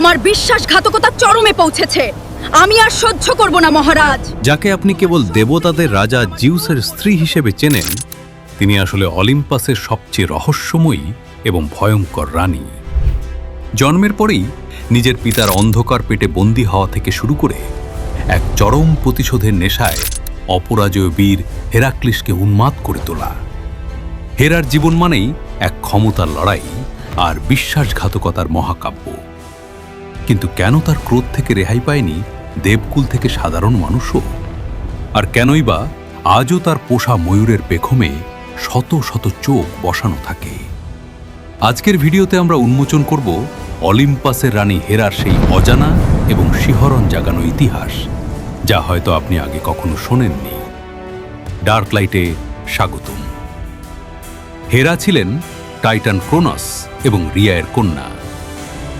তোমার বিশ্বাসঘাতকতা চরমে পৌঁছেছে। আমি আর সহ্য করব না মহারাজ। যাকে আপনি কেবল দেবতাদের রাজা জিউসের স্ত্রী হিসেবে চেনেন, তিনি আসলে অলিম্পাসের সবচেয়ে রহস্যময়ী এবং ভয়ঙ্কর রানী। জন্মের পরেই নিজের পিতার অন্ধকার পেটে বন্দী হওয়া থেকে শুরু করে এক চরম প্রতিশোধের নেশায় অপরাজয় বীর হেরাক্লিসকে উন্মাদ করে তোলা। হেরার জীবন মানেই এক ক্ষমতার লড়াই আর বিশ্বাসঘাতকতার মহাকাব্য। কিন্তু কেন তার ক্রোধ থেকে রেহাই পায়নি দেবকুল থেকে সাধারণ মানুষও? আর কেনই বা আজও তার পোষা ময়ূরের পেখমে শত শত চোখ বসানো থাকে? আজকের ভিডিওতে আমরা উন্মোচন করব অলিম্পাসের রানী হেরার সেই অজানা এবং শিহরণ জাগানো ইতিহাস, যা হয়তো আপনি আগে কখনো শোনেননি। ডার্ক লাইটে স্বাগতম। হেরা ছিলেন টাইটান ক্রোনস এবং রিয়ায়ের কন্যা,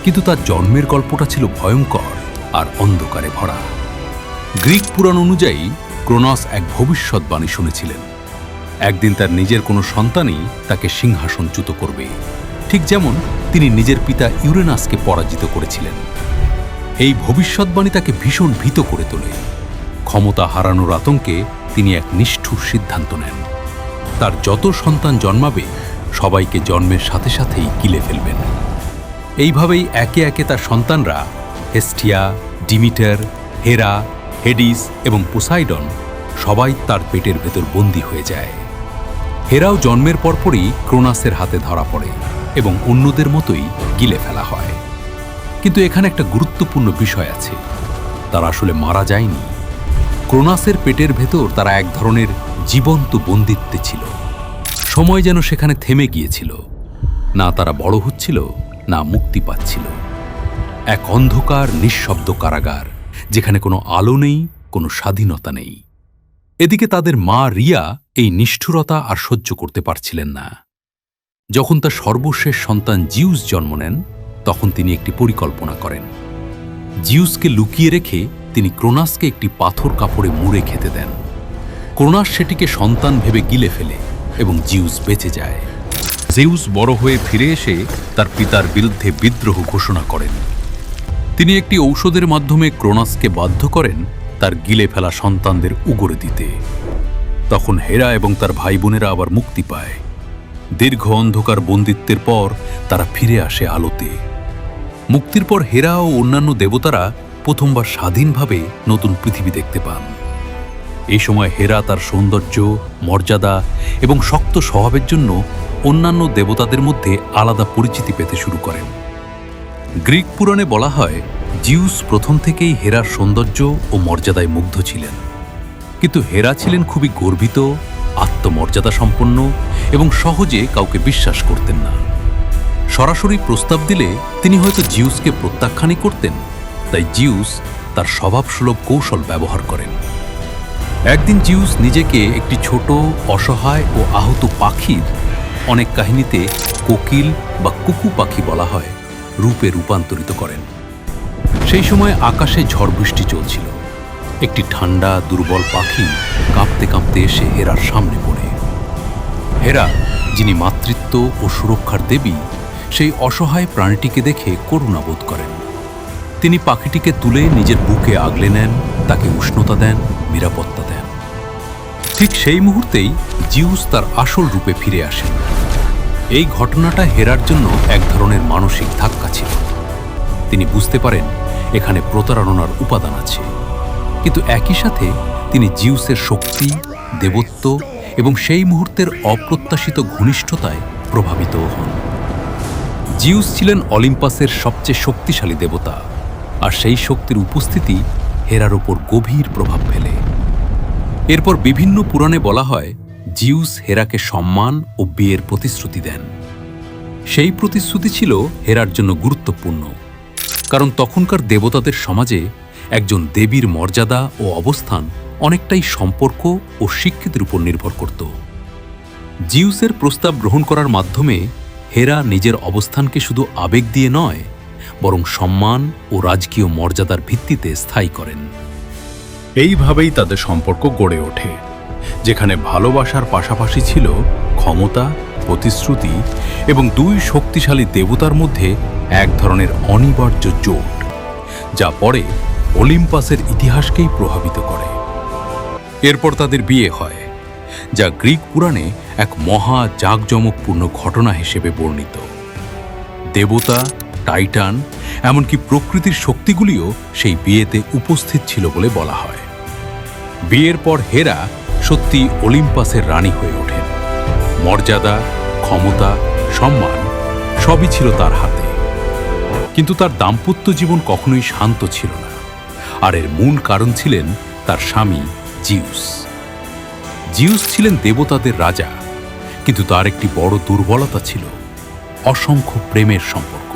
কিন্তু তার জন্মের গল্পটা ছিল ভয়ঙ্কর আর অন্ধকারে ভরা। গ্রিক পুরাণ অনুযায়ী ক্রোনস এক ভবিষ্যৎবাণী শুনেছিলেন। একদিন তার নিজের কোনো সন্তানই তাকে সিংহাসনচ্যুত করবে, ঠিক যেমন তিনি নিজের পিতা ইউরেনাসকে পরাজিত করেছিলেন। এই ভবিষ্যৎবাণী তাকে ভীষণ ভীত করে তোলে। ক্ষমতা হারানোর আতঙ্কে তিনি এক নিষ্ঠুর সিদ্ধান্ত নেন। তার যত সন্তান জন্মাবে সবাইকে জন্মের সাথে সাথেই গিলে ফেলবেন। এইভাবেই একে একে তার সন্তানরা হেস্টিয়া, ডিমিটার, হেরা, হেডিস এবং পোসাইডন সবাই তার পেটের ভেতর বন্দী হয়ে যায়। হেরাও জন্মের পরপরই ক্রোনাসের হাতে ধরা পড়ে এবং অন্যদের মতোই গিলে ফেলা হয়। কিন্তু এখানে একটা গুরুত্বপূর্ণ বিষয় আছে, তারা আসলে মারা যায়নি। ক্রোনাসের পেটের ভেতর তারা এক ধরনের জীবন্ত বন্দিত্বে ছিল। সময় যেন সেখানে থেমে গিয়েছিল। না তারা বড় হচ্ছিল, না মুক্তি পাচ্ছিল। এক অন্ধকার নিঃশব্দ কারাগার, যেখানে কোনো আলো নেই, কোনো স্বাধীনতা নেই। এদিকে তাদের মা রিয়া এই নিষ্ঠুরতা আর সহ্য করতে পারছিলেন না। যখন তার সর্বশেষ সন্তান জিউস জন্ম নেন, তখন তিনি একটি পরিকল্পনা করেন। জিউসকে লুকিয়ে রেখে তিনি ক্রোনাসকে একটি পাথর কাপড়ে মুড়ে খেতে দেন। ক্রোনাস সেটিকে সন্তান ভেবে গিলে ফেলে এবং জিউস বেঁচে যায়। জিউস বড় হয়ে ফিরে এসে তার পিতার বিরুদ্ধে বিদ্রোহ ঘোষণা করেন। তিনি একটি ঔষধের মাধ্যমে ক্রোনাসকে বাধ্য করেন তার গিলে ফেলা সন্তানদের উগরে দিতে। তখন হেরা এবং তার ভাই বোনেরা আবার মুক্তি পায়। দীর্ঘ অন্ধকার বন্দিত্বের পর তারা ফিরে আসে আলোতে। মুক্তির পর হেরা ও অন্যান্য দেবতারা প্রথমবার স্বাধীনভাবে নতুন পৃথিবী দেখতে পান। এই সময় হেরা তার সৌন্দর্য, মর্যাদা এবং শক্ত স্বভাবের জন্য অন্যান্য দেবতাদের মধ্যে আলাদা পরিচিতি পেতে শুরু করেন। গ্রিক পুরাণে বলা হয়, জিউস প্রথম থেকেই হেরার সৌন্দর্য ও মর্যাদায় মুগ্ধ ছিলেন। কিন্তু হেরা ছিলেন খুবই গর্বিত, আত্মমর্যাদা সম্পন্ন এবং সহজে কাউকে বিশ্বাস করতেন না। সরাসরি প্রস্তাব দিলে তিনি হয়তো জিউসকে প্রত্যাখ্যানই করতেন। তাই জিউস তার স্বভাবসুলভ কৌশল ব্যবহার করেন। একদিন জিউস নিজেকে একটি ছোট, অসহায় ও আহত পাখির, অনেক কাহিনীতে কোকিল বা কুকু পাখি বলা হয়, রূপে রূপান্তরিত করেন। সেই সময় আকাশে ঝড় বৃষ্টি চলছিল। একটি ঠান্ডা, দুর্বল পাখি কাঁপতে কাঁপতে এসে হেরার সামনে পড়ে। হেরা, যিনি মাতৃত্ব ও সুরক্ষার দেবী, সেই অসহায় প্রাণীটিকে দেখে করুণা বোধ করেন। তিনি পাখিটিকে তুলে নিজের বুকে আগলে নেন, তাকে উষ্ণতা দেন, নিরাপত্তা দেন। ঠিক সেই মুহূর্তেই জিউস তার আসল রূপে ফিরে আসেন। এই ঘটনাটা হেরার জন্য এক ধরনের মানসিক ধাক্কা ছিল। তিনি বুঝতে পারেন এখানে প্রতারণার উপাদান আছে। কিন্তু একই সাথে তিনি জিউসের শক্তি, দেবত্ব এবং সেই মুহূর্তের অপ্রত্যাশিত ঘনিষ্ঠতায় প্রভাবিত হন। জিউস ছিলেন অলিম্পাসের সবচেয়ে শক্তিশালী দেবতা, আর সেই শক্তির উপস্থিতি হেরার ওপর গভীর প্রভাব ফেলে। এরপর বিভিন্ন পুরাণে বলা হয়, জিউস হেরাকে সম্মান ও বিয়ের প্রতিশ্রুতি দেন। সেই প্রতিশ্রুতি ছিল হেরার জন্য গুরুত্বপূর্ণ, কারণ তখনকার দেবতাদের সমাজে একজন দেবীর মর্যাদা ও অবস্থান অনেকটাই সম্পর্ক ও শিক্ষিতের উপর নির্ভর করত। জিউসের প্রস্তাব গ্রহণ করার মাধ্যমে হেরা নিজের অবস্থানকে শুধু আবেগ দিয়ে নয়, বরং সম্মান ও রাজকীয় মর্যাদার ভিত্তিতে স্থায়ী করেন। এইভাবেই তাদের সম্পর্ক গড়ে ওঠে, যেখানে ভালোবাসার পাশাপাশি ছিল ক্ষমতা, প্রতিশ্রুতি এবং দুই শক্তিশালী দেবতার মধ্যে এক ধরনের অনিবার্য জোট। যা পরে অলিম্পাসের ইতিহাসকেই প্রভাবিত করে। এরপর তাদের বিয়ে হয়, যা গ্রিক পুরাণে এক মহা জাঁকজমকপূর্ণ ঘটনা হিসেবে বর্ণিত। দেবতা, টাইটান, এমনকি প্রকৃতির শক্তিগুলিও সেই বিয়েতে উপস্থিত ছিল বলে বলা হয়। বিয়ের পর হেরা সত্যি অলিম্পাসের রানী হয়ে ওঠেন। মর্যাদা, ক্ষমতা, সম্মান সবই ছিল তার হাতে। কিন্তু তার দাম্পত্য জীবন কখনোই শান্ত ছিল না, আর এর মূল কারণ ছিলেন তার স্বামী জিউস। জিউস ছিলেন দেবতাদের রাজা, কিন্তু তার একটি বড় দুর্বলতা ছিল অসংখ্য প্রেমের সম্পর্ক।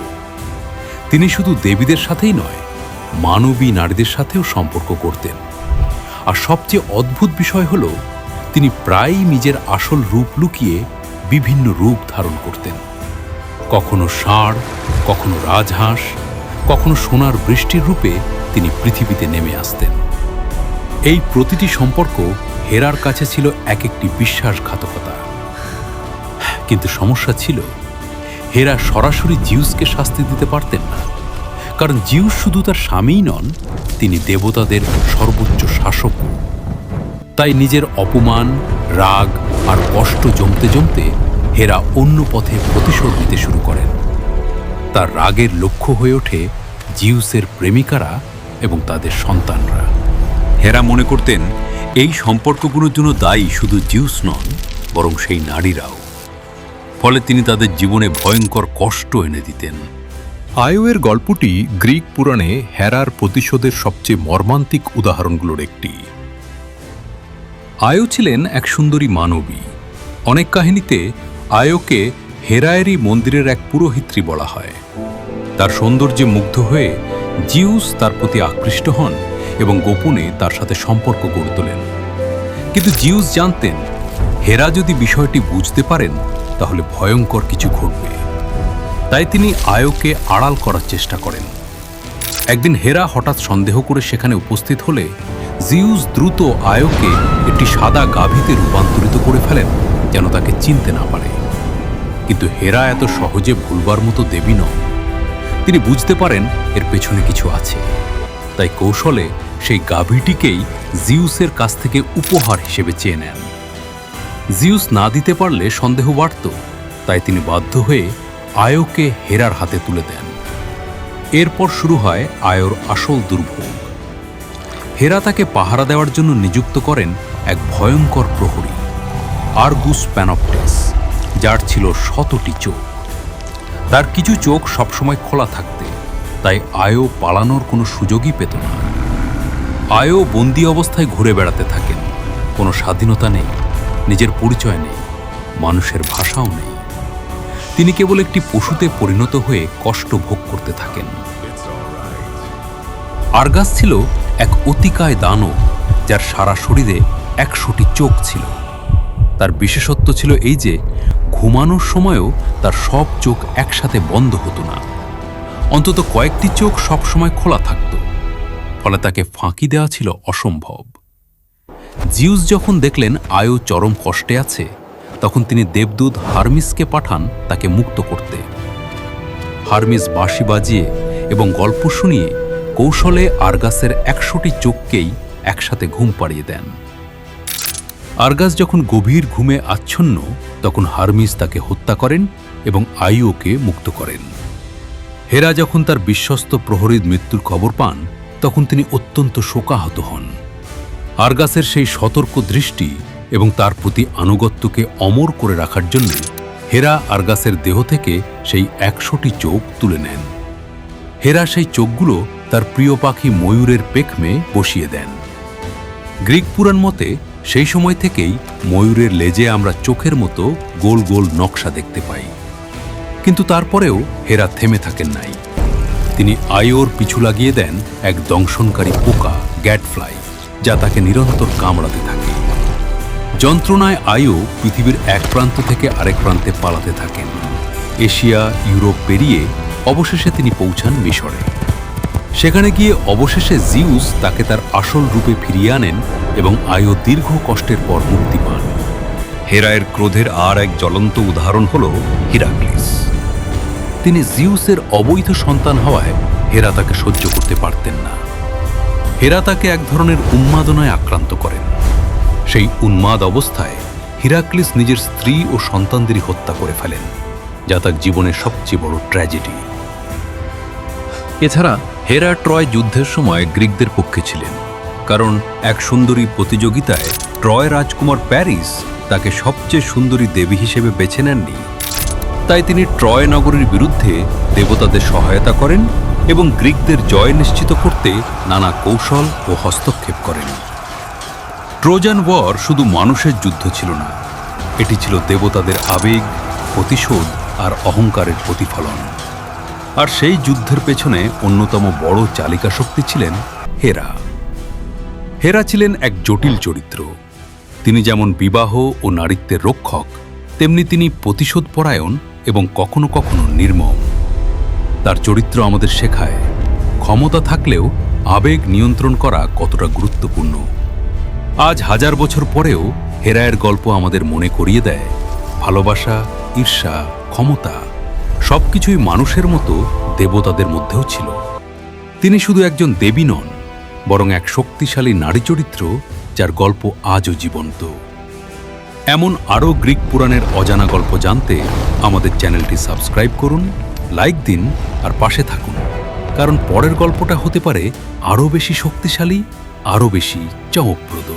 তিনি শুধু দেবীদের সাথেই নয়, মানবী নারীদের সাথেও সম্পর্ক করতেন। আর সবচেয়ে অদ্ভুত বিষয় হল, তিনি প্রায়ই নিজের আসল রূপ লুকিয়ে বিভিন্ন রূপ ধারণ করতেন। কখনো ষাঁড়, কখনো রাজহাঁস, কখনো সোনার বৃষ্টির রূপে তিনি পৃথিবীতে নেমে আসতেন। এই প্রতিটি সম্পর্ক হেরার কাছে ছিল এক একটি বিশ্বাসঘাতকতা। কিন্তু সমস্যা ছিল, হেরা সরাসরি জিউসকে শাস্তি দিতে পারতেন না, কারণ জিউস শুধু তার স্বামীই নন, তিনি দেবতাদের সর্বোচ্চ শাসকও। তাই নিজের অপমান, রাগ আর কষ্ট জমতে জমতে হেরা অন্য পথে প্রতিশোধ নিতে শুরু করেন। তার রাগের লক্ষ্য হয়ে ওঠে জিউসের প্রেমিকারা এবং তাদের সন্তানরা। হেরা মনে করতেন এই সম্পর্কগুলোর জন্য দায়ী শুধু জিউস নন, বরং সেই নারীরাও। ফলে তিনি তাদের জীবনে ভয়ঙ্কর কষ্ট এনে দিতেন। আয়োর গল্পটি গ্রিক পুরাণে হেরার প্রতিশোধের সবচেয়ে মর্মান্তিক উদাহরণগুলোর একটি। আয়ো ছিলেন এক সুন্দরী মানবী। অনেক কাহিনীতে আয়োকে হেরায়েরই মন্দিরের এক পুরোহিত্রী বলা হয়। তার সৌন্দর্যে মুগ্ধ হয়ে জিউস তার প্রতি আকৃষ্ট হন এবং গোপনে তার সাথে সম্পর্ক গড়ে তোলেন। কিন্তু জিউস জানতেন, হেরা যদি বিষয়টি বুঝতে পারেন তাহলে ভয়ঙ্কর কিছু ঘটবে। তাই তিনি আয়োকে আড়াল করার চেষ্টা করেন। একদিন হেরা হঠাৎ সন্দেহ করে সেখানে উপস্থিত হলে জিউস দ্রুত আয়োকে একটি সাদা গাভীতে রূপান্তরিত করে ফেলেন, যেন তাকে চিনতে না পারে। কিন্তু হেরা এত সহজে ভুলবার মতো দেবী নন। তিনি বুঝতে পারেন এর পেছনে কিছু আছে। তাই কৌশলে সেই গাভীটিকেই জিউসের কাছ থেকে উপহার হিসেবে চেয়ে নেন। জিউস না দিতে পারলে সন্দেহ বাড়ত, তাই তিনি বাধ্য হয়ে আয়োকে হেরার হাতে তুলে দেন। এরপর শুরু হয় আয়োর আসল দুর্ভোগ। হেরা তাকে পাহারা দেওয়ার জন্য নিযুক্ত করেন এক ভয়ঙ্কর প্রহরী, আর্গুস প্যানপটেস, যার ছিল 100টি চোখ। তার কিছু চোখ সবসময় খোলা থাকতে, তাই আয়ো পালানোর কোনো সুযোগই পেত না। আয়ো বন্দি অবস্থায় ঘুরে বেড়াতে থাকেন। কোনো স্বাধীনতা নেই, নিজের পরিচয় নেই, মানুষের ভাষাও নেই। তিনি কেবল একটি পশুতে পরিণত হয়ে কষ্ট ভোগ করতে থাকেন। আর্গাস ছিল এক অতিকায় দানব, যার সারা শরীরে 100টি চোখ ছিল। তার বিশেষত্ব ছিল এই যে ঘুমানোর সময়ও তার সব চোখ একসাথে বন্ধ হতো না, অন্তত কয়েকটি চোখ সবসময় খোলা থাকত। ফলে তাকে ফাঁকি দেওয়া ছিল অসম্ভব। জিউস যখন দেখলেন আয়ো চরম কষ্টে আছে, তখন তিনি দেবদূত হারমিসকে পাঠান তাকে মুক্ত করতে। হারমিস বাঁশি বাজিয়ে এবং গল্প শুনিয়ে কৌশলে আর্গাসের 100টি চোখকেই একসাথে ঘুম পাড়িয়ে দেন। আর্গাস যখন গভীর ঘুমে আচ্ছন্ন, তখন হারমিস তাকে হত্যা করেন এবং আইওকে মুক্ত করেন। হেরা যখন তার বিশ্বস্ত প্রহরীর মৃত্যুর খবর পান, তখন তিনি অত্যন্ত শোকাহত হন। আর্গাসের সেই সতর্ক দৃষ্টি এবং তার প্রতি আনুগত্যকে অমর করে রাখার জন্য হেরা আর্গাসের দেহ থেকে সেই 100টি চোখ তুলে নেন। হেরা সেই চোখগুলো তার প্রিয় পাখি ময়ূরের পেখমে বসিয়ে দেন। গ্রিক পুরাণ মতে সেই সময় থেকেই ময়ূরের লেজে আমরা চোখের মতো গোল গোল নকশা দেখতে পাই। কিন্তু তারপরেও হেরা থেমে থাকেন নাই। তিনি আয়োর পিছু লাগিয়ে দেন এক দংশনকারী পোকা, গ্যাটফ্লাই, যা তাকে নিরন্তর কামড়াতে থাকে। যন্ত্রণায় আয়ো পৃথিবীর এক প্রান্ত থেকে আরেক প্রান্তে পালাতে থাকেন। এশিয়া, ইউরোপ পেরিয়ে অবশেষে তিনি পৌঁছান মিশরে। সেখানে গিয়ে অবশেষে জিউস তাকে তার আসল রূপে ফিরিয়ে আনেন এবং আয়ো দীর্ঘ কষ্টের পর মুক্তি পান। হেরায়ের ক্রোধের আর এক জ্বলন্ত উদাহরণ হল হিরাক্লিস। তিনি জিউসের অবৈধ সন্তান হওয়ায় হেরা তাকে সহ্য করতে পারতেন না। হেরা তাকে এক ধরনের উন্মাদনায় আক্রান্ত করেন। সেই উন্মাদ অবস্থায় হিরাক্লিস নিজের স্ত্রী ও সন্তানদেরই হত্যা করে ফেলেন, যা তার জীবনের সবচেয়ে বড় ট্র্যাজেডি। এছাড়া হেরা ট্রয় যুদ্ধের সময় গ্রিকদের পক্ষে ছিলেন, কারণ এক সুন্দরী প্রতিযোগিতায় ট্রয় রাজকুমার প্যারিস তাকে সবচেয়ে সুন্দরী দেবী হিসেবে বেছে নেননি। তাই তিনি ট্রয় নগরীর বিরুদ্ধে দেবতাদের সহায়তা করেন এবং গ্রিকদের জয় নিশ্চিত করতে নানা কৌশল ও হস্তক্ষেপ করেন। ট্রোজান ওয়ার শুধু মানুষের যুদ্ধ ছিল না, এটি ছিল দেবতাদের আবেগ, প্রতিশোধ আর অহংকারের প্রতিফলন। আর সেই যুদ্ধের পেছনে অন্যতম বড় চালিকা শক্তি ছিলেন হেরা। হেরা ছিলেন এক জটিল চরিত্র। তিনি যেমন বিবাহ ও নারীত্বের রক্ষক, তেমনি তিনি প্রতিশোধপরায়ণ এবং কখনো কখনো নির্মম। তার চরিত্র আমাদের শেখায় ক্ষমতা থাকলেও আবেগ নিয়ন্ত্রণ করা কতটা গুরুত্বপূর্ণ। আজ 1000 বছর পরেও হেরায়ের গল্প আমাদের মনে করিয়ে দেয় ভালোবাসা, ঈর্ষা, ক্ষমতা সবকিছুই মানুষের মতো দেবতাদের মধ্যেও ছিল। তিনি শুধু একজন দেবী নন, বরং এক শক্তিশালী নারী চরিত্র যার গল্প আজও জীবন্ত। এমন আরও গ্রিক পুরাণের অজানা গল্প জানতে আমাদের চ্যানেলটি সাবস্ক্রাইব করুন, লাইক দিন আর পাশে থাকুন, কারণ পরের গল্পটা হতে পারে আরও বেশি শক্তিশালী, আরও বেশি চমকপ্রদ।